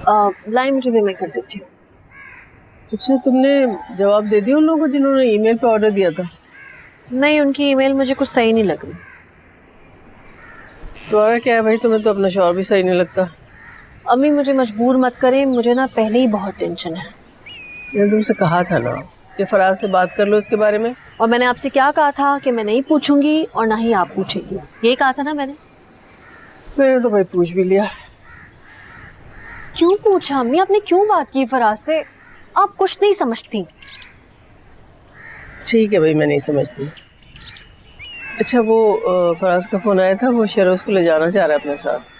लाई मुझे दे, मैं कर देती हूँ। अच्छा, तुमने जवाब दे दिया उन लोगों को जिन्होंने ईमेल पे ऑर्डर दिया था? नहीं, उनकी ईमेल मुझे कुछ सही नहीं लग रही। तुम्हारा क्या है भाई, तुम्हें तो अपना शौहर भी सही नहीं लगता। अम्मी मुझे मजबूर मत करें, मुझे ना पहले ही बहुत टेंशन है। मैंने तुमसे कहा था ना कि फराज से बात कर लो इसके बारे में। और मैंने आपसे क्या कहा था कि मैं नहीं पूछूंगी और ना ही आप पूछेंगी, यही कहा था ना मैंने तो भाई पूछ भी लिया। क्यों पूछा अम्मी, आपने क्यों बात की फराज से? आप कुछ नहीं समझती। ठीक है भाई, मैं नहीं समझती। अच्छा, वो फराज का फोन आया था, वो शरोज को ले जाना चाह रहा है अपने साथ।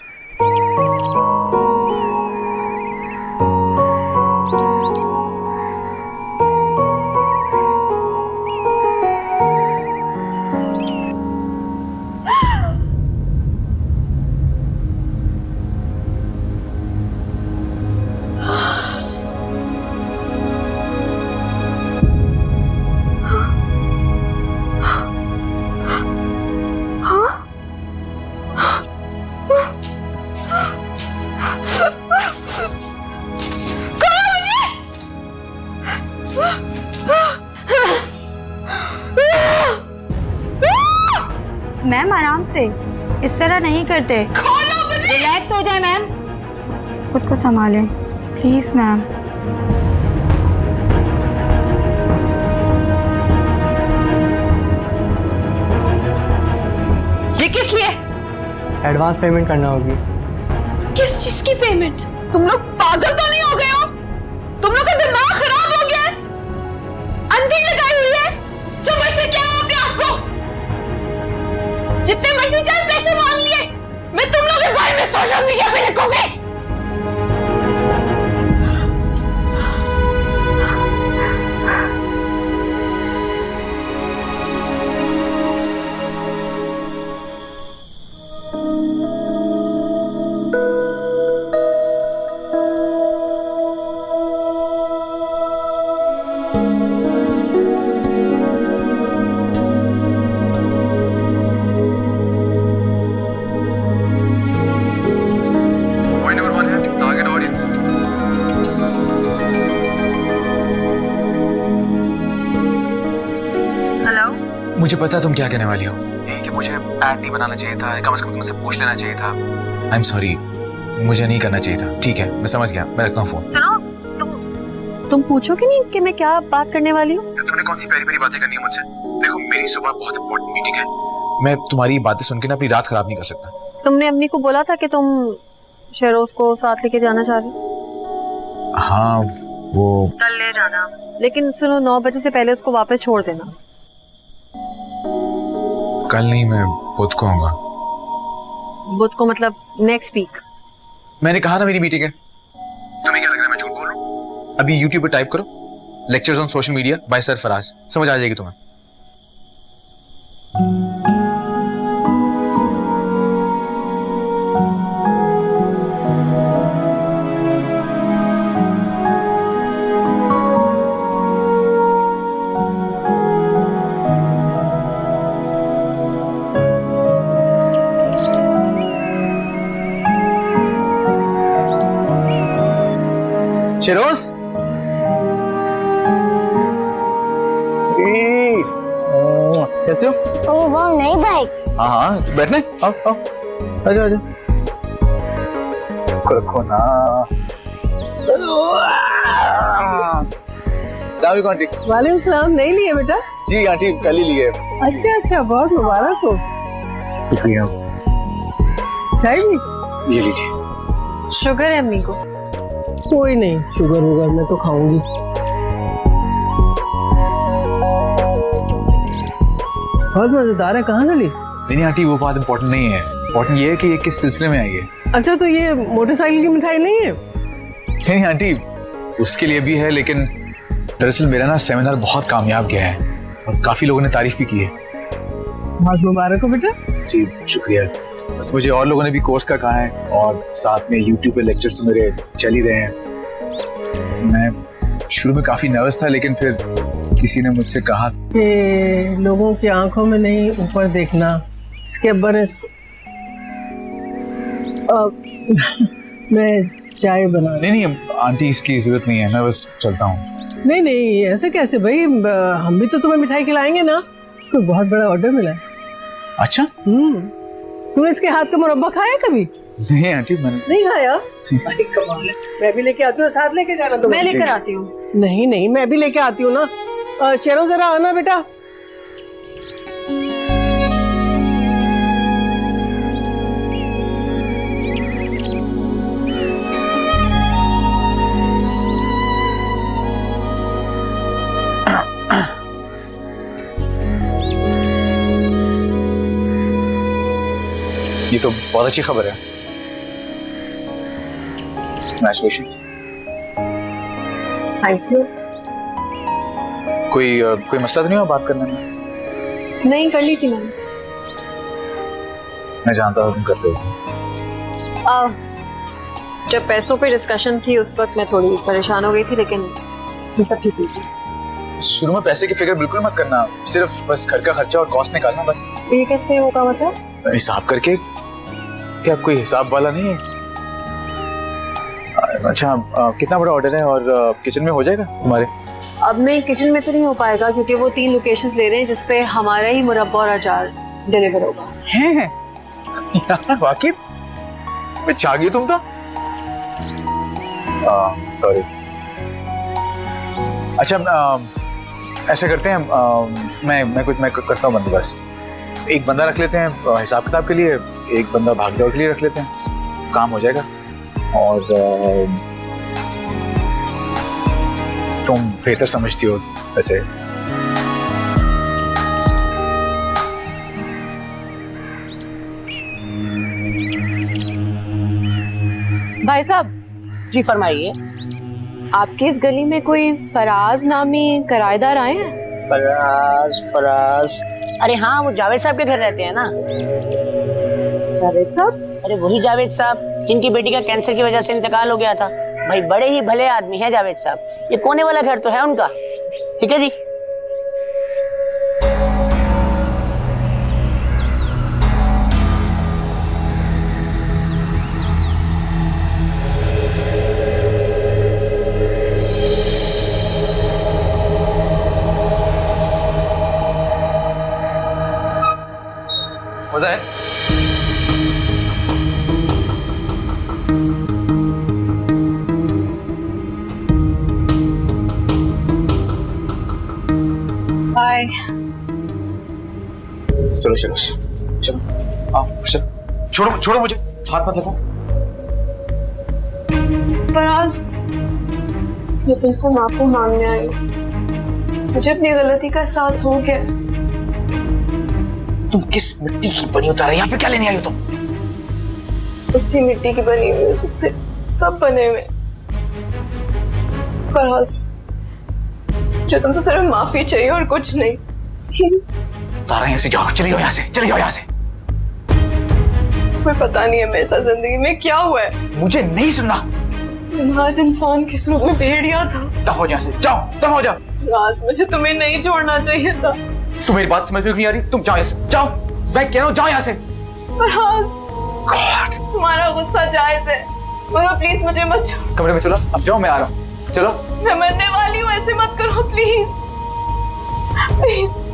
मैम आराम से, इस तरह नहीं करते। रिलैक्स हो जाए मैम, खुद को संभालें प्लीज मैम। ये किस लिए? एडवांस पेमेंट करना होगी। किस चीज की पेमेंट? तुम लोग पागल तो नहीं हो गए हो? तुम लोग का दिमाग खराब हो गया है? अंधी लगाई हुई है? समझते क्या हो अपने आप को? जितने मर्जी चाहे पैसे मांग लिए, मैं तुम लोग के बारे में सोशल मीडिया पे लिखूंगी। मुझे पता है तुम क्या कहने वाली हो, यही कि मुझे ऐड नहीं बनाना चाहिए था, कम से कम तुमसे पूछ लेना चाहिए था। आई एम सॉरी, मुझे नहीं करना चाहिए था। ठीक है, मैं समझ गया, मैं रखता हूँ फोन। सुनो, तुम पूछोगे नहीं कि मैं क्या बात करने वाली हूँ? तो तुमने कौन सी प्यारी प्यारी बातें करनी है मुझसे? देखो, मेरी सुबह बहुत इंपॉर्टेंट मीटिंग है, मैं तुम्हारी बातें सुन के ना अपनी रात खराब नहीं कर सकता। तुमने अम्मी को बोला था कि तुम शेरोज को साथ लेके जाना चाह रही? हाँ, वो कल ले जाना, लेकिन सुनो 9 बजे से पहले उसको वापस छोड़ देना। कल नहीं, मैं बुध को आऊंगा। बुध को मतलब नेक्स्ट वीक? मैंने कहा ना मेरी मीटिंग है। तुम्हें क्या लग रहा है मैं झूठ बोल रहा हूँ? अभी यूट्यूब पे टाइप करो lectures on social media by sir Faraz, समझ आ जाएगी तुम्हें। शेरोज, कैसे हो? ओ वो नई बाइक। हाँ हाँ, बैठने आओ आओ, आजा आजा, रखो ना। आंटी। वालेकुम सलाम। नहीं लिए बेटा? जी आंटी, कल ही लिए। अच्छा अच्छा, बहुत मुबारक हो। शुक्रिया। चाय भी? ये लीजिए। शुगर है अम्मी को? कोई नहीं, शुगर वुगर मैं तो खाऊंगी। बहुत मजेदार है। कहाँ से ली? नहीं आंटी, वो बात इम्पोर्टेंट नहीं है, इम्पोर्टेंट ये है कि ये किस सिलसिले में आई है। अच्छा, तो ये मोटरसाइकिल की मिठाई नहीं है? नहीं आंटी, उसके लिए भी है, लेकिन दरअसल मेरा ना सेमिनार बहुत कामयाब गया है और काफी लोगों ने तारीफ भी की है। बहुत मुबारक हो बेटा। जी शुक्रिया। बस मुझे और लोगों ने भी कोर्स का कहा है और साथ में यूट्यूब पे लेक्चर्स तो मेरे चल ही रहे हैं। मैं शुरू में काफी नर्वस था, लेकिन फिर किसी ने मुझसे कहा कि लोगों की आंखों में नहीं ऊपर देखना। इसके अब्बा ने इसको मैं चाय बना। नहीं नहीं आंटी इसकी जरूरत नहीं है, मैं बस चलता हूँ। नहीं नहीं ऐसे कैसे भाई, हम भी तो तुम्हें मिठाई खिलाएंगे ना। कोई बहुत बड़ा ऑर्डर मिला है। अच्छा तुमने इसके हाथ का मुरब्बा खाया कभी? नहीं आंटी मैंने नहीं खाया? अरे कमाल है। मैं भी लेके आती हूँ, साथ लेके जाना तुम। मैं लेकर आती हूँ। नहीं नहीं मैं भी लेके आती हूँ ना। शेरो जरा आना बेटा। ये तो बहुत अच्छी खबर है। Congratulations। Thank you. कोई मसला तो नहीं हुआ बात करने में? नहीं, कर ली थी मैंने। मैं जानता था तुम करते हो। जब पैसों पे डिस्कशन थी उस वक्त मैं थोड़ी परेशान हो गई थी, लेकिन ये सब ठीक है। शुरू में पैसे की फिक्र बिल्कुल मत करना, सिर्फ बस घर का खर्चा और कॉस्ट निकालना बस। ये कैसे होगा मतलब? हिसाब करके। क्या कोई हिसाब वाला नहीं है? अच्छा कितना बड़ा ऑर्डर है और किचन में हो जाएगा तुम्हारे? अब नहीं, किचन में तो नहीं हो पाएगा क्योंकि वो 3 लोकेशंस ले रहे हैं जिसपे हमारा ही मुरब्बा और अचार डिलीवर होगा। हैं यार वाकई मैं चाह गई तुम तो। सॉरी। अच्छा ऐसा करते हैं, मैं करता हूँ बंदोबस्त। एक बंदा रख लेते हैं हिसाब किताब के लिए, एक बंदा भाग दौड़ के लिए रख लेते हैं, काम हो जाएगा। और तुम बेहतर समझती हो वैसे। भाई साहब। जी फरमाइए। आपकी इस गली में कोई फराज नामी किराएदार आए हैं? फराज अरे हाँ, वो जावेद साहब के घर रहते हैं ना। जावेद साहब? अरे वही जावेद साहब जिनकी बेटी का कैंसर की वजह से इंतकाल हो गया था। भाई बड़े ही भले आदमी हैं जावेद साहब। ये कोने वाला घर तो है उनका। ठीक है जी। मजा है? हाय। चलो चलो चलो आओ चलो। छोड़ो मुझे, हाथ मत लगाओ। फराज, मैं तुमसे माफी मांगने आई हूँ। मुझे अपनी गलती का एहसास हो गया। तुम किस मिट्टी की बनी उतार यहाँ पे क्या लेने आई हो तुम? उसी मिट्टी की बनी हुई जिससे सब बने हुए। फराज, जो तुमसे सिर्फ माफी चाहिए और कुछ नहीं। प्लीज तारा यहाँ से जाओ, चली जाओ यहाँ से, चली जाओ यहाँ से। कोई पता नहीं है मेरे साथ जिंदगी में क्या हुआ है। मुझे नहीं सुनना। आज इंसान किस रूप में भेड़िया था। तब हो यहाँ से, जाओ तब हो जाओ। फराज, मुझे तुम्हें नहीं छोड़ना चाहिए था। तुम मेरी बात समझ में नहीं आ रही? तुम जाओ यहाँ से, जाओ। मैं कह रहा हूँ जाओ यहाँ से। फराज, तुम्हारा गुस्सा जायज है मगर प्लीज मुझे मत छोड़ो। कमरे में चलो, अब जाओ, मैं आ रहा हूँ। चलो। मैं मरने वाली हूँ, ऐसे मत करो प्लीज प्लीज।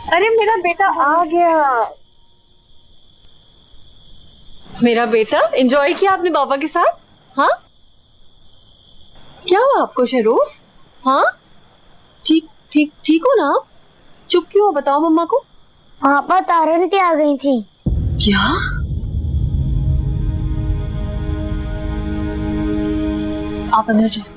अरे मेरा बेटा आ गया। मेरा बेटा, एंजॉय किया आपने पापा के साथ? हाँ, क्या हुआ आपको शहरोज? हाँ, ठीक हो ना? चुप क्यों हो, बताओ मम्मा को। पापा तारंती आ गई थी। क्या? आप अंदर जाओ।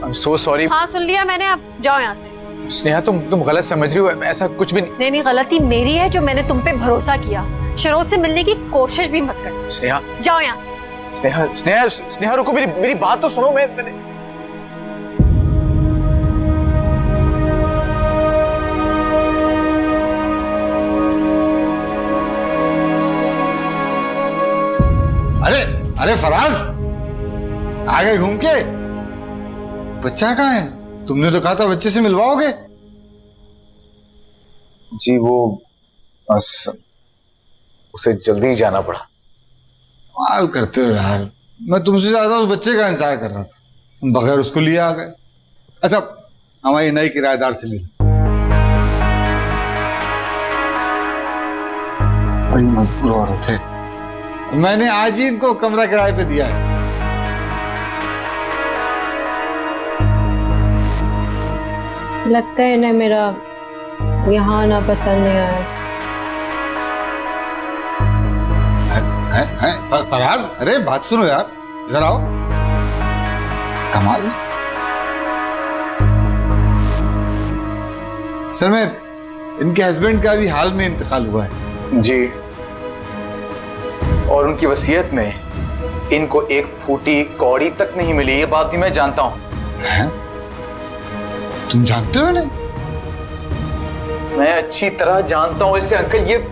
I'm so sorry। हाँ सुन लिया मैंने, अब जाओ यहाँ से। स्नेहा तुम गलत समझ रही हो, ऐसा कुछ भी नहीं। नहीं, गलती मेरी है जो मैंने तुम पे भरोसा किया। शरोज से मिलने की कोशिश भी मत कर। स्नेहा जाओ यहाँ से। स्नेहा रुको, मेरी बात तो सुनो। मैंने अरे फराज, आ गए घूम के? बच्चा कहाँ है? तुमने तो कहा था बच्चे से मिलवाओगे। जी वो बस उसे जल्दी ही जाना पड़ा। कमाल करते हो यार, मैं तुमसे ज्यादा उस बच्चे का इंतजार कर रहा था, तुम बगैर उसको लिए आ गए। अच्छा, हमारी नई किराएदार से मिल, बड़ी मजबूर औरत है, मैंने आज ही इनको कमरा किराए पे दिया है। लगता है इन्हें मेरा यहाँ आना पसंद नहीं आया। फराज, अरे बात सुनो यार, इधर आओ। कमाल, असल में इनके हस्बैंड का भी हाल में इंतकाल हुआ है। जी, और उनकी वसीयत में इनको एक फूटी कौड़ी तक नहीं मिली, ये बात भी मैं जानता हूं। तुम जानते हो ना? मैं अच्छी तरह जानता हूं इसे अंकल।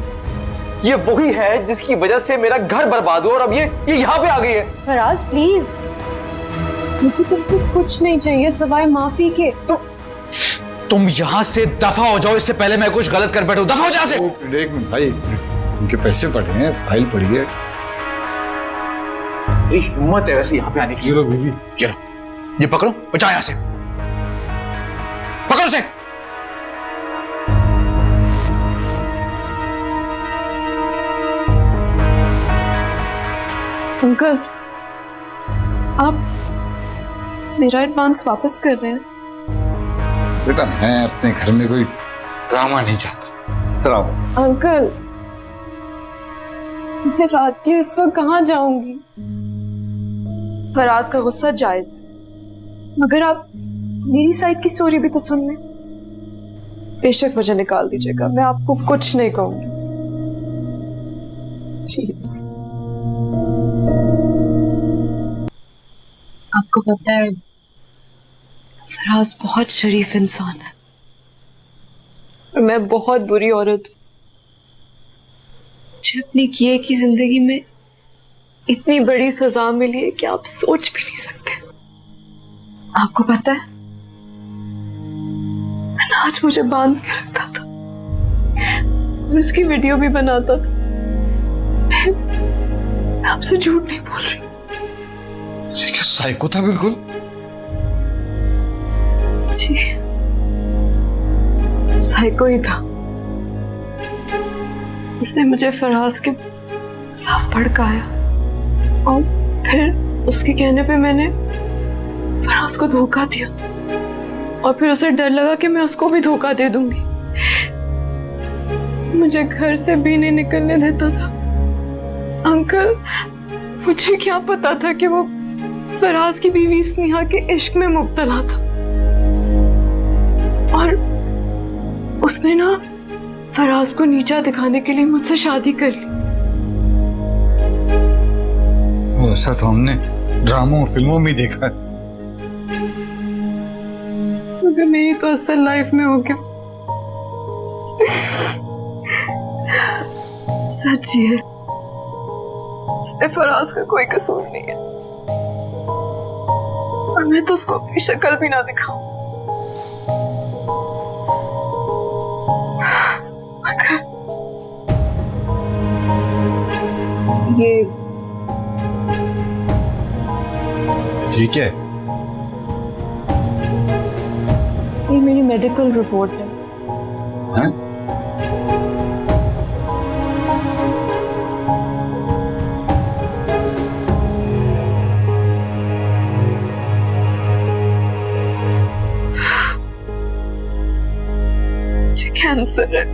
ये वही है जिसकी वजह से मेरा घर बर्बाद हुआ और अब ये यहाँ पे आ गई है। फराज प्लीज, मुझे तुमसे कुछ नहीं चाहिए सिवाय माफी के। तुम यहाँ से दफा हो जाओ, इससे पहले मैं कुछ गलत कर बैठूं। दफा हो जाओ से। एक मिनट भाई, उनके पैसे पड़े हैं, फाइल पड़ी है। हिम्मत है वैसे यहाँ पे आने की। बीवी, ये पकड़ो, बचाओ यहाँ से, पकड़ो से। अंकल, आप मेरा एडवांस वापस कर रहे हैं? बेटा, मैं अपने घर में कोई ड्रामा नहीं चाहता। सर आओ। अंकल, मैं रात के इस वक्त कहाँ जाऊंगी? फराज का गुस्सा जायज है, मगर आप मेरी साइड की स्टोरी भी तो सुन लें। बेशक मुझे निकाल दीजिएगा, मैं आपको कुछ नहीं कहूंगी, प्लीज। आपको पता है, फराज बहुत शरीफ इंसान है और मैं बहुत बुरी औरत हूं। मुझे अपनी किए की जिंदगी में इतनी बड़ी सजा मिली है कि आप सोच भी नहीं सकते। आपको पता है, आज मुझे बांध के रखता था और उसकी वीडियो भी बनाता था। मैं आपसे झूठ नहीं बोल रही। साइको था बिल्कुल। जी, साइको ही था। उसने मुझे फराज के खिलाफ भड़काया और फिर उसके कहने पे मैंने फराज को धोखा दिया और फिर उसे डर लगा कि मैं उसको भी धोखा दे दूंगी। मुझे घर से भी नहीं निकलने देता था। अंकल, मुझे क्या पता था कि वो फराज की बीवी स्नेहा के इश्क में मुब्तला था और उसने ना फराज को नीचा दिखाने के लिए मुझसे शादी कर ली। ऐसा तो हमने ड्रामों फिल्मों में देखा है, मगर मेरी तो असल लाइफ में हो गया। सच है, इसमें फराज का कोई कसूर नहीं है और मैं तो उसको अपनी शक्ल भी ना दिखाऊं। मगर ये ठीक है, ये मेरी मेडिकल रिपोर्ट है। हैं? मुझे कैंसर है।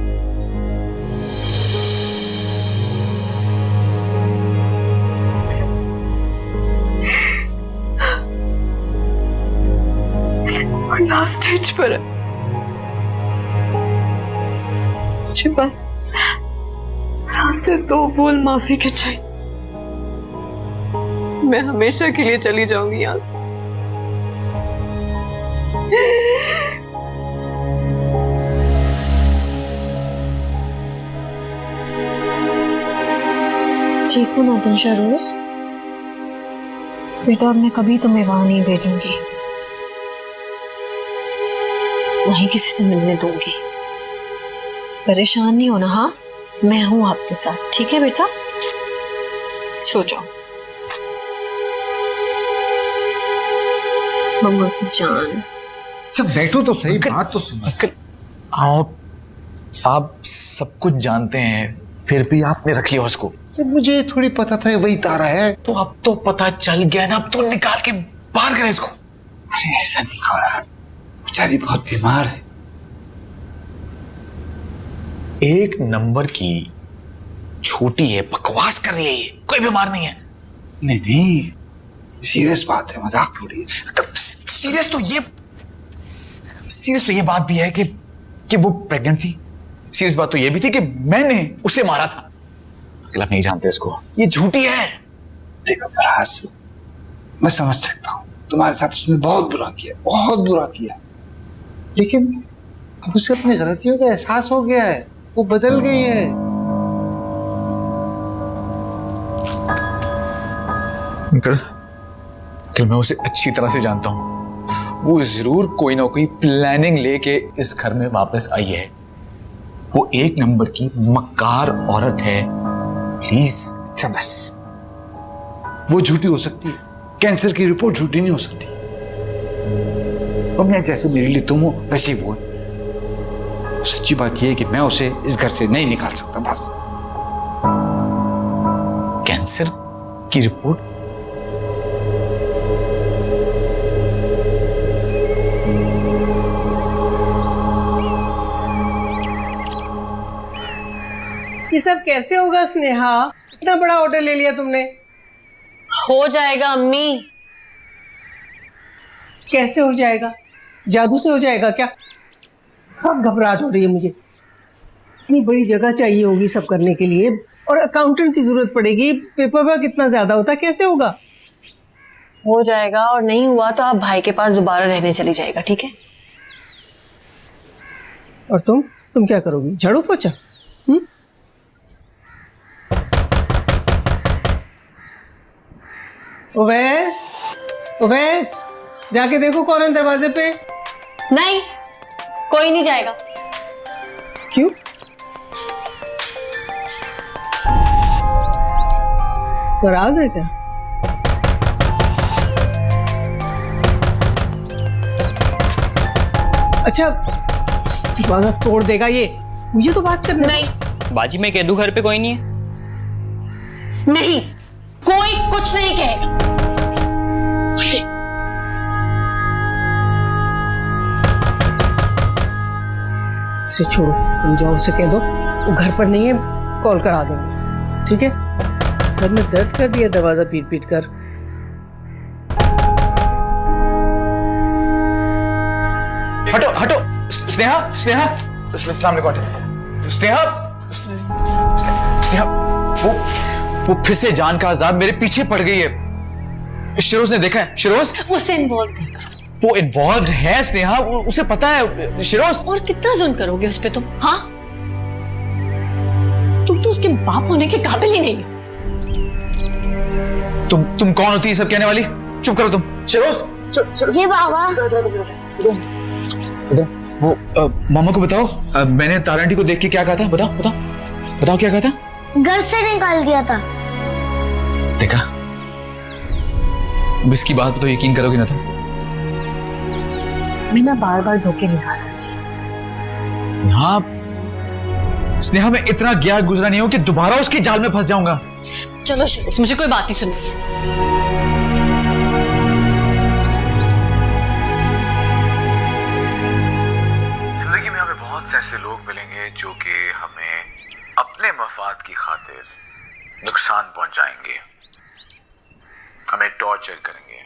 और लास्ट स्टेज पर है। मुझे बस यहाँ से 2 बोल माफी के चाहिए। मैं हमेशा के लिए चली जाऊंगी यहाँ से। ठीक हो ना तुम शरोज? बेटा अब मैं कभी तुम्हें वहां नहीं भेजूंगी, वहीं किसी से मिलने दूंगी। परेशान नहीं होना, हाँ? मैं हूं आपके साथ, ठीक है बेटा? सो जाओ। मम्मा की जान। सब बैठो तो सही, बात तो सुनो। आप सब कुछ जानते हैं, फिर भी आपने रख लिया उसको। मुझे थोड़ी पता था वही तारा है। तो अब तो पता चल गया ना, अब तो निकाल के बाहर करें इसको। अरे ऐसा नहीं हो रहा, बेचारी बहुत बीमार है। एक नंबर की छोटी है, बकवास कर रही है ये, कोई बीमार नहीं है। नहीं नहीं, सीरियस बात है, मजाक थोड़ी है। सीरियस तो ये बात भी है कि वो प्रेग्नेंट थी। सीरियस बात तो ये भी थी कि मैंने उसे मारा था। आप नहीं जानते इसको, ये झूठी है। देखो फराज, मैं समझ सकता हूँ तुम्हारे साथ उसने बहुत बुरा किया, बहुत बुरा किया, लेकिन अब उसे अपनी गलतियों का एहसास हो गया है, वो बदल गई है। अंकल मैं उसे अच्छी तरह से जानता हूँ, वो जरूर कोई ना कोई प्लानिंग लेके इस घर में वापस आई है। वो एक नंबर की मक्कार औरत है। प्लीज बस, वो झूठी हो सकती है, कैंसर की रिपोर्ट झूठी नहीं हो सकती। और मैं जैसे मेरे लिए तुम हो वैसे ही वो है। सच्ची बात यह है कि मैं उसे इस घर से नहीं निकाल सकता। बस कैंसर की रिपोर्ट? ये सब कैसे होगा स्नेहा? इतना बड़ा ऑर्डर ले लिया तुमने। हो जाएगा अम्मी। कैसे हो जाएगा? जादू से हो जाएगा क्या? सब घबराहट हो रही है मुझे। इतनी बड़ी जगह चाहिए होगी सब करने के लिए, और अकाउंटेंट की जरूरत पड़ेगी, पेपर वर्क इतना ज्यादा होता है, कैसे होगा? हो जाएगा, और नहीं हुआ तो आप भाई के पास दोबारा रहने चली जाएगा, ठीक है? और तुम क्या करोगी? झाड़ू पोछा? उवैस, जाके देखो कौन है दरवाजे पे। नहीं, कोई नहीं जाएगा। क्यों? नाराज है क्या? अच्छा, दरवाजा तोड़ देगा ये? मुझे तो बात करना। नहीं बाजी, मैं कह दूं घर पे कोई नहीं है? नहीं, कोई कुछ नहीं कहेगा। इसे छोड़ो, तुम जाओ, उसे कह दो वो घर पर नहीं है, कॉल करा देंगे, ठीक है? सर में दर्द कर दिया दरवाजा पीट पीट कर। हटो हटो। स्नेहा, स्नेहा, अस्सलाम वालेकुम। स्नेहा, वो फिर से जान का अजाब मेरे पीछे पड़ गई है। शिरोज ने देखा है? शिरोज उससे इन्वॉल्व देखा। वो इन्वॉल्व है स्नेहा, उसे पता है। शिरोज, और कितना जुल्म करोगे उस पे तुम? हाँ, तुम तो उसके बाप होने के काबिल ही नहीं हो। तुम कौन होती है सब कहने वाली? चुप करो तुम। शिरोज, जी बाबा। वो मामा को बताओ, मैंने तारा आंटी को देख के क्या कहा था? बताओ क्या कहा था? घर से निकाल दिया था। देखा, अब इसकी बात पे तो यकीन करोगी ना तुम? मैं ना बार बार धोखे नहीं खा सकती। हाँ स्नेहा, मैं इतना ज्ञान गुजरा नहीं हूं कि दोबारा उसके जाल में फंस जाऊंगा। चलो शिरोज, मुझे कोई बात नहीं सुननी है। जिंदगी में हमें बहुत से ऐसे लोग मिलेंगे जो कि हमें अपने मफाद की खातिर नुकसान पहुंचाएंगे, हमें टॉर्चर करेंगे,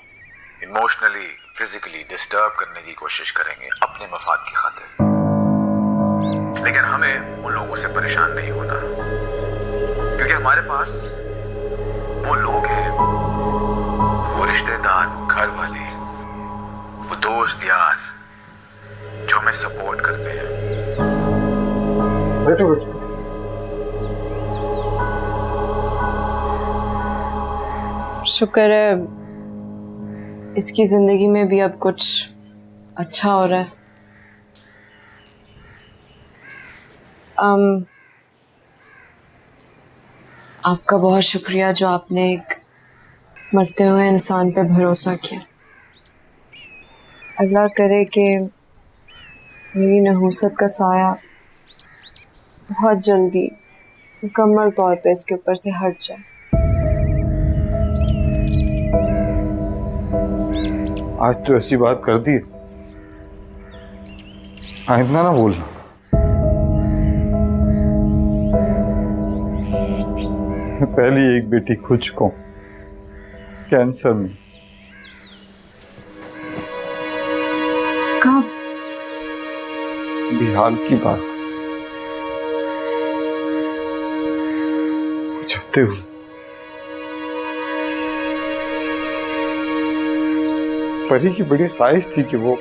इमोशनली फिजिकली डिस्टर्ब करने की कोशिश करेंगे अपने मफाद की खातिर। लेकिन हमें उन लोगों से परेशान नहीं होना, क्योंकि हमारे पास वो लोग हैं, वो रिश्तेदार, वो घर वाले, वो दोस्त यार जो हमें सपोर्ट करते हैं। बैठो। शुक्र है इसकी जिंदगी में भी अब कुछ अच्छा हो रहा है। आपका बहुत शुक्रिया जो आपने एक मरते हुए इंसान पे भरोसा किया। अल्लाह करे कि मेरी नहूसत का साया बहुत जल्दी मुकम्मल तौर पे इसके ऊपर से हट जाए। आज तो ऐसी बात कर दी, आइंदा ना बोलना। मैं पहली एक बेटी खो चुका हूं कैंसर में। कब? बिहार की बात, कुछ हफ्ते हुए। परी की बड़ी ख्वाहिश थी कि वो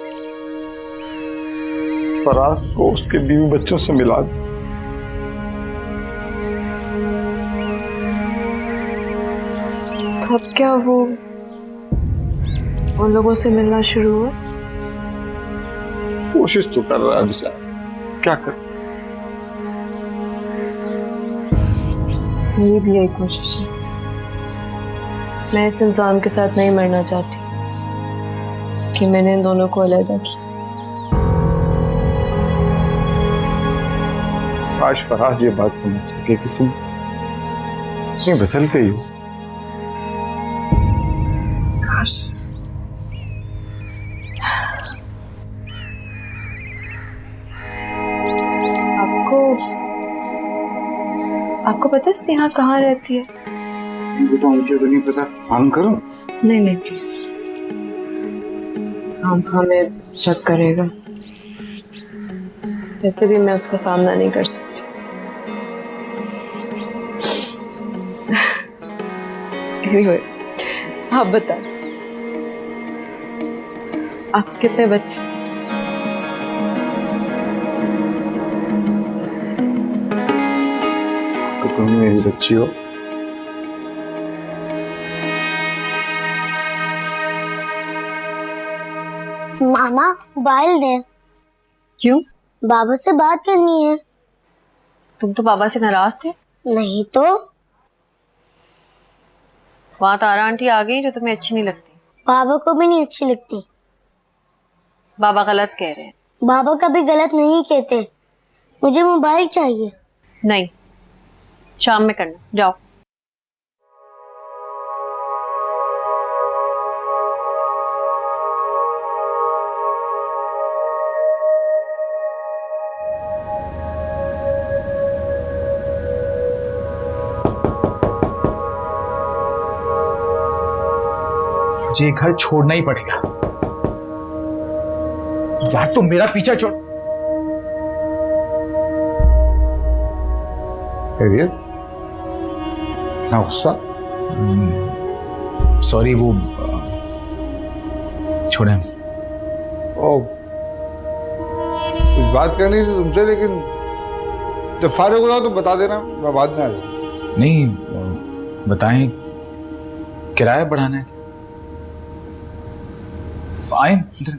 फराज को उसके बीवी बच्चों से मिला दे। तो अब क्या वो उन लोगों से मिलना शुरू हुआ? कोशिश तो कर रहा है बेचारा, क्या कर। मेरी भी यही कोशिश है। मैं इस इंसान के साथ नहीं मरना चाहती कि मैंने इन दोनों को अलग किया। काश फराज ये बात समझ सके कि तुम इतनी बदल गई हो। काश। आपको पता है स्नेहा कहाँ रहती है? बताओ, मुझे तो नहीं पता। फोन करूं? नहीं प्लीज, हम हमें शक करेगा। वैसे भी मैं उसका सामना नहीं कर सकती। anyway, आप बताओ, आप कितने बच्चे? तो तुम मेरी बच्ची हो। मामा मोबाइल दे। क्यों? बाबा से बात करनी है। तुम तो बाबा से नाराज थे। नहीं तो वहां तारा आंटी आ गई जो तुम्हें अच्छी नहीं लगती। बाबा को भी नहीं अच्छी लगती। बाबा गलत कह रहे हैं। बाबा कभी गलत नहीं कहते। मुझे मोबाइल चाहिए। नहीं, शाम में करना, जाओ। मुझे घर छोड़ना ही पड़ेगा यार। तुम मेरा पीछा छोड़। ना गुस्सा? सॉरी, वो छोड़े। ओ, कुछ बात करनी थी तुमसे, लेकिन जब फारिग हो जाओ तो बता देना, मैं बाद में आ जाऊँ। नहीं, बताएं, किराया बढ़ाना है। आए इधर।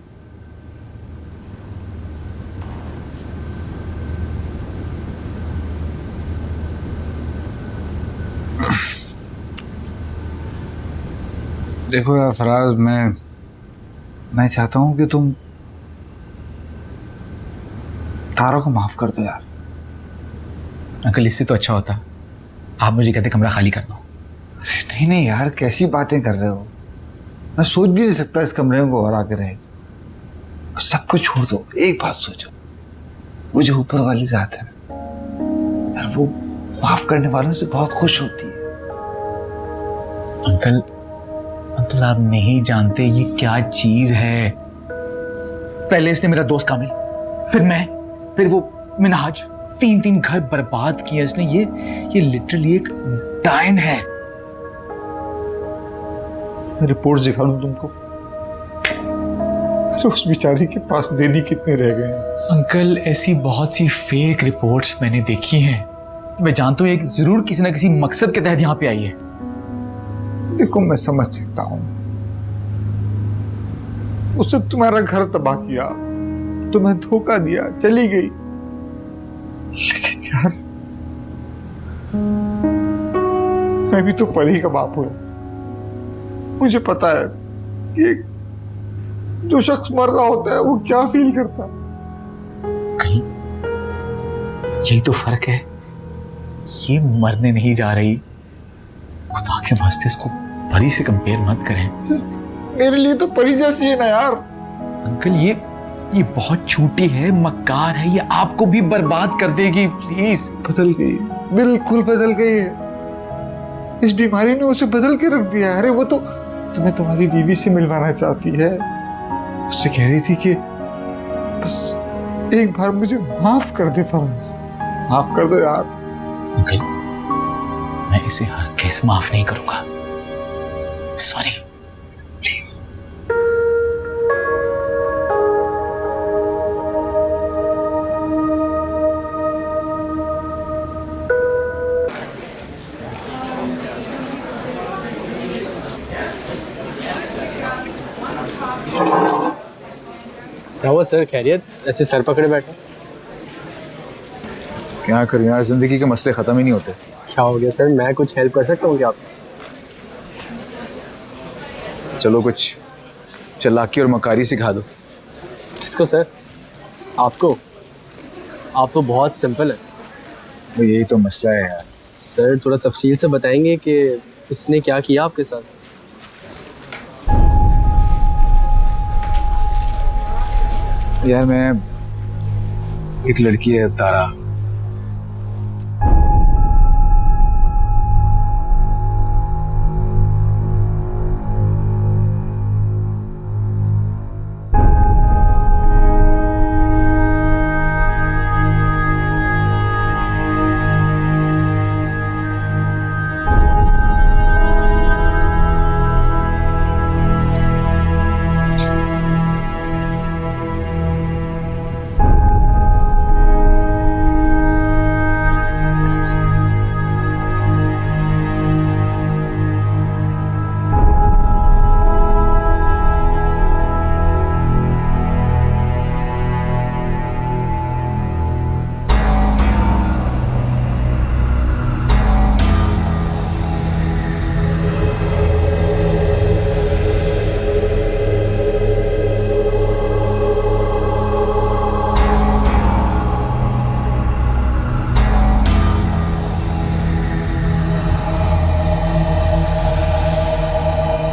देखो यार फराज, मैं चाहता हूं कि तुम तारा को माफ कर दो यार। अंकल, इससे तो अच्छा होता आप मुझे कहते कमरा खाली कर दो। नहीं नहीं यार, कैसी बातें कर रहे हो। मैं सोच भी नहीं सकता इस कमरे में और आके रहे। सब कुछ छोड़ दो, एक बात सोचो, मुझे ऊपर वाली जात है यार, वो माफ करने वालों से बहुत खुश होती है। अंकल, आप नहीं जानते ये क्या चीज है। पहले इसने मेरा दोस्त कामिल, फिर मैं, फिर वो मिनहाज, 3 घर बर्बाद किए इसने। ये लिटरली एक डायन है। रिपोर्ट दिखा दूं तुमको? उस बेचारी के पास देनी कितने रह गए हैं। अंकल, ऐसी बहुत सी फेक रिपोर्ट्स मैंने देखी हैं। मैं जानता हूँ एक जरूर किसी ना किसी मकसद के तहत यहाँ पे आई है। देखो, मैं समझ सकता हूँ उसने तुम्हारा घर तबाह किया, तुम्हें धोखा दिया, चली गई। लेकिन यार मैं भी तो परी का बाप हूं। मुझे पता है कि जो शख्स मर रहा होता है वो क्या फील करता है। यही तो फर्क है, ये मरने नहीं जा रही। खुदा के वास्ते इसको परी से कंपेयर मत करें। मेरे लिए तो परी जैसी है ना यार। अंकल ये बहुत झूठी है, मक्कार है, ये आपको भी बर्बाद कर देगी। प्लीज। बदल गई, बिल्कुल बदल गई है। इस बीमारी ने उसे बदल के रख दिया। अरे वो तो तुम्हें तुम्हारी बीवी से मिलवाना चाहती है। उससे कह रही थी कि बस एक बार मुझे माफ कर दे फराज, माफ कर दो यार। अंकल मैं इसे हरगिज़ माफ नहीं करूंगा। Sorry, please. क्या हुआ सर, खैरियत? ऐसे सर पकड़े बैठे? क्या करूं यार, जिंदगी के मसले खत्म ही नहीं होते। क्या हो गया सर, मैं कुछ हेल्प कर सकता हूँ क्या आपको? चलो कुछ चालाकी और मकारी सिखा दो। किसको सर? आपको? आप तो बहुत सिंपल है। तो यही तो मसला है यार। सर थोड़ा तफसील से बताएंगे कि किसने क्या किया आपके साथ? यार मैं, एक लड़की है तारा,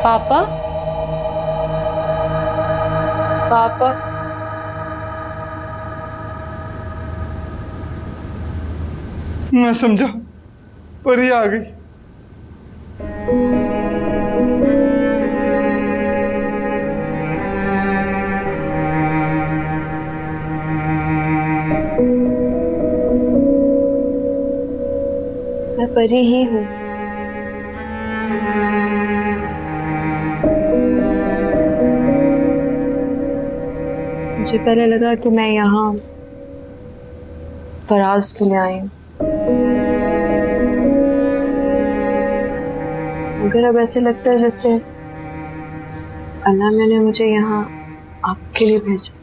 पापा, पापा, मैं समझा, परी आ गई। मैं परी ही हूँ। मुझे पहले लगा कि मैं यहाँ फराज के लिए आई हूँ, मगर अब ऐसे लगता है जैसे अल्लाह ने मुझे यहाँ आपके लिए भेजा।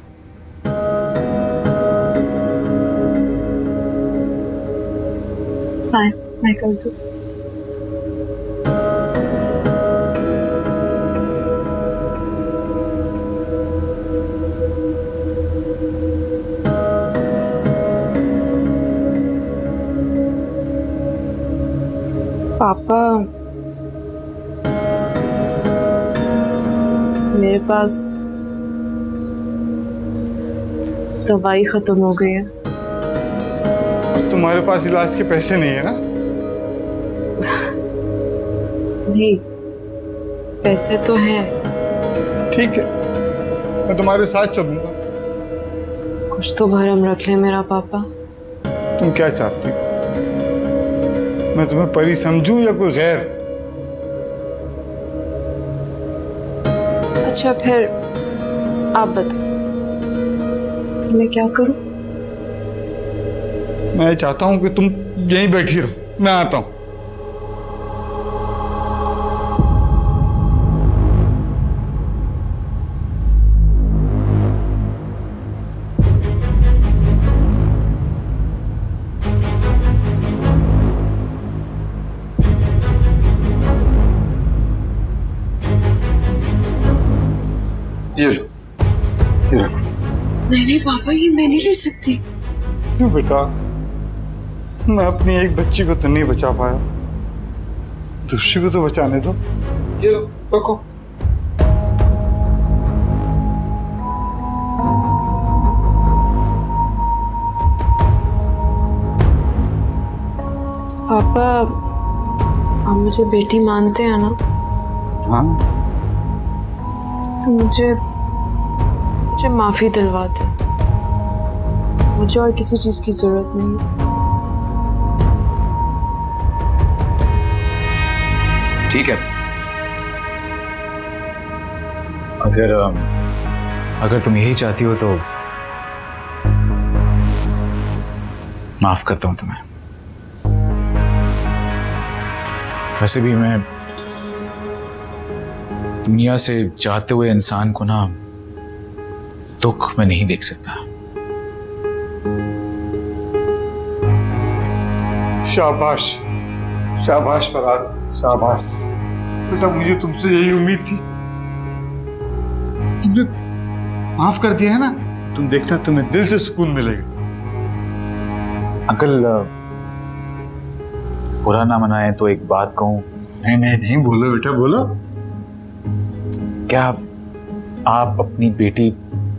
हाँ, मैं कर दूँ। पापा, मेरे पास दवाई खत्म हो गई है। और तुम्हारे पास इलाज के पैसे नहीं है ना? नहीं, पैसे तो हैं। ठीक है, मैं तुम्हारे साथ चलूंगा। कुछ तो भरम रख ले मेरा पापा। तुम क्या चाहती हो? मैं तुम्हें परी समझूं या कोई गैर? अच्छा फिर आप बताओ, मैं क्या करूं? मैं चाहता हूं कि तुम यहीं बैठी रहो, मैं आता हूं। ये लो, ये रखो। नहीं नहीं पापा, ये मैं नहीं ले सकती। क्यों बेटा, मैं अपनी एक बच्ची को तो नहीं बचा पाया, दूसरी को तो बचाने दो। ये लो, रखो। पापा, आप मुझे बेटी मानते हैं ना? हाँ, मुझे माफी दिलवा दे। मुझे और किसी चीज की जरूरत नहीं। ठीक है, अगर तुम यही चाहती हो तो माफ करता हूं तुम्हें। वैसे भी मैं दुनिया से जाते हुए इंसान को ना दुख में नहीं देख सकता। शाबाश, शाबाश फराज, शाबाश बेटा, मुझे तुमसे यही उम्मीद थी। तुमने माफ कर दिया है ना, तुम देखना तुम्हें दिल से सुकून मिलेगा। अंकल, बुरा ना मनाए तो एक बात कहूं। नहीं नहीं नहीं, बोलो बेटा बोलो। क्या आप अपनी बेटी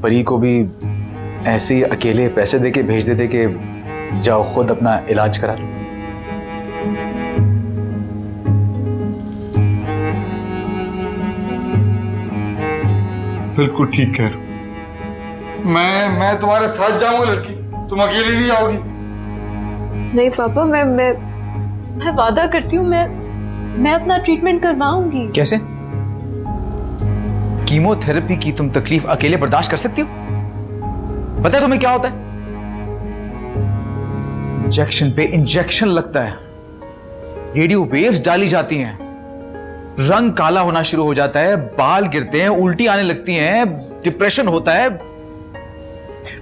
परी को भी ऐसे ही अकेले पैसे देके भेज देते कि जाओ खुद अपना इलाज करा लो? बिल्कुल ठीक कह रहे हो। मैं तुम्हारे साथ जाऊंगा लड़की, तुम अकेली नहीं आओगी। नहीं पापा, मैं वादा करती हूँ, मैं अपना ट्रीटमेंट करवाऊंगी। कैसे? कीमोथेरेपी की तुम तकलीफ अकेले बर्दाश्त कर सकती हो? पता है तुम्हें क्या होता है? इंजेक्शन पे इंजेक्शन लगता है, रेडियो वेव्स डाली जाती हैं, रंग काला होना शुरू हो जाता है, बाल गिरते हैं, उल्टी आने लगती हैं, डिप्रेशन होता है।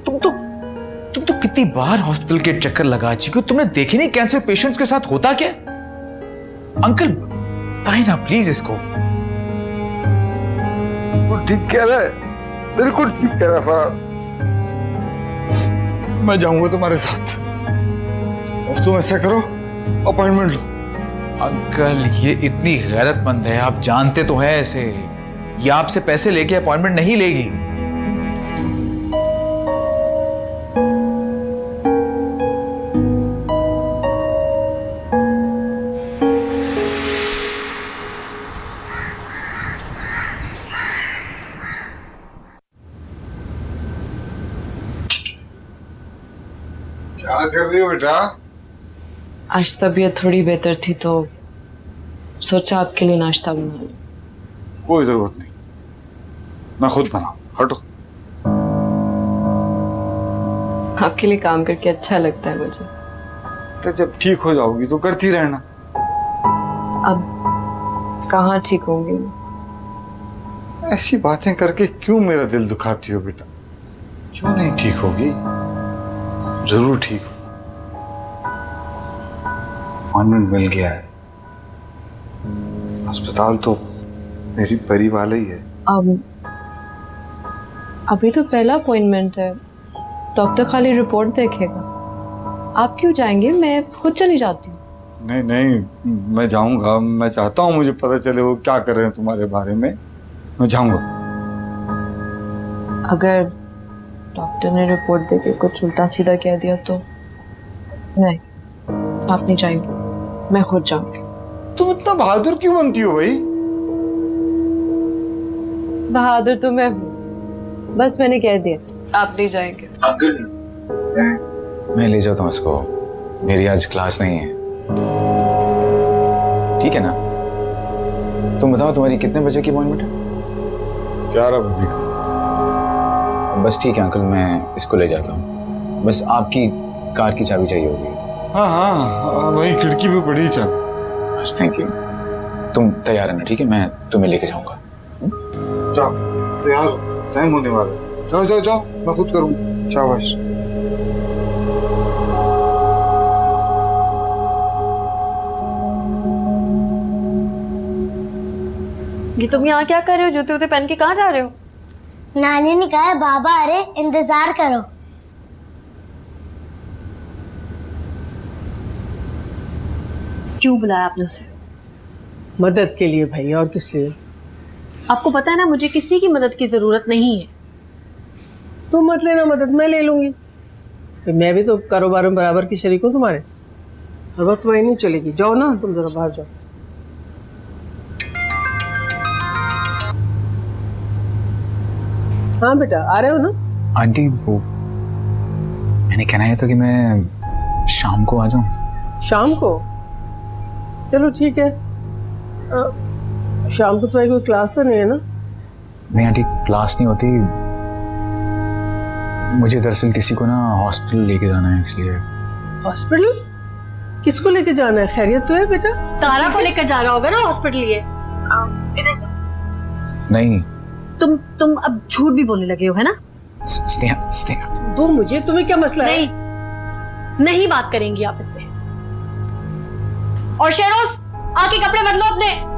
तुम तो कितनी बार हॉस्पिटल के चक्कर लगा चुकी हो, तुमने देखे नहीं कैंसर पेशेंट्स के साथ होता क्या? अंकल बताइए ना प्लीज इसको। ठीक कह रहा है, बिल्कुल ठीक कह रहा है फराज। मैं जाऊंगा तुम्हारे साथ। अब तुम ऐसा करो, अपॉइंटमेंट लो। अंकल ये इतनी गैरतमंद है, आप जानते तो है ऐसे। ये आपसे पैसे लेके अपॉइंटमेंट नहीं लेगी। क्या कर रही हो बेटा? आज तबीयत थोड़ी बेहतर थी तो सोचा आपके लिए नाश्ता बना लूं। कोई जरूरत नहीं, मैं खुद बनाऊं। हटो। आपके लिए काम करके अच्छा लगता है मुझे। तो जब ठीक हो जाओगी तो करती रहना। अब कहाँ ठीक होंगी? ऐसी बातें करके क्यों मेरा दिल दुखाती हो बेटा? क्यों नहीं ठीक होगी? जरूर ठीक होगा। अपॉइंटमेंट मिल गया है, अस्पताल तो मेरी परी वाला ही है। अभी तो पहला अपॉइंटमेंट है, डॉक्टर खाली रिपोर्ट देखेगा। आप क्यों जाएंगे? मैं खुद चली जाती हूँ। नहीं नहीं, मैं जाऊंगा। मैं चाहता हूँ मुझे पता चले वो क्या कर रहे हैं तुम्हारे बारे में। मैं जाऊंगा। अगर डॉक्टर ने रिपोर्ट देके कुछ उल्टा सीधा कह दिया तो? नहीं, आप नहीं जाएंगे, मैं खुद जाऊंगी। तुम इतना बहादुर क्यों बनती हो भाई? बहादुर तो मैं हूँ, बस मैंने कह दिया आप नहीं जाएंगे। अंकल मैं ले जाता हूँ इसको, मेरी आज क्लास नहीं है। ठीक है ना? तुम बताओ तुम्हारी कितने बजे की अपॉइंटमेंट है? 11 बजे का। बस ठीक है अंकल, मैं इसको ले जाता हूँ। बस आपकी कार की चाबी चाहिए होगी। हाँ हाँ, वही खिड़की पे पड़ी चाबी। बस थैंक यू। तुम तैयार है ना? ठीक है, मैं तुम्हें लेके जाऊंगा। जाओ, तैयार हो, टाइम होने वाला है। जाओ जाओ जाओ, मैं खुद करूँगा। शाबाश। ये तुम यहाँ क्या कर रहे हो? जूते वूते पहन के कहाँ जा रहे हो? नानी ने कहा है बाबा अरे इंतजार करो। क्यों बुलाया आपने उसे? मदद के लिए भाई, और किस लिए? आपको पता है ना मुझे किसी की मदद की जरूरत नहीं है। तुम मत लेना मदद, मैं ले लूंगी। मैं भी तो कारोबार में बराबर की शरीक हूँ तुम्हारे। हर वक्त वही नहीं चलेगी। जाओ ना तुम, जरा बाहर जाओ। हाँ बेटा, आ रहे हो ना? आंटी वो मैंने कहना है तो कि मैं शाम को आ जाऊं। शाम को? चलो ठीक है। शाम को तुम्हारी कोई क्लास तो नहीं है ना? नहीं आंटी, क्लास नहीं होती। मुझे दरअसल किसी को ना हॉस्पिटल लेके जाना है, इसलिए। हॉस्पिटल? किसको लेके जाना है? खैरियत तो है बेटा? सारा को लेकर जाना होगा ना हॉस्पिटल। ये नहीं, तुम अब झूठ भी बोलने लगे हो, है ना? स्नेहा स्नेहा, दो मुझे, तुम्हें क्या मसला है? नहीं बात करेंगी आप इससे। और शेरोज, आके कपड़े बदलो अपने।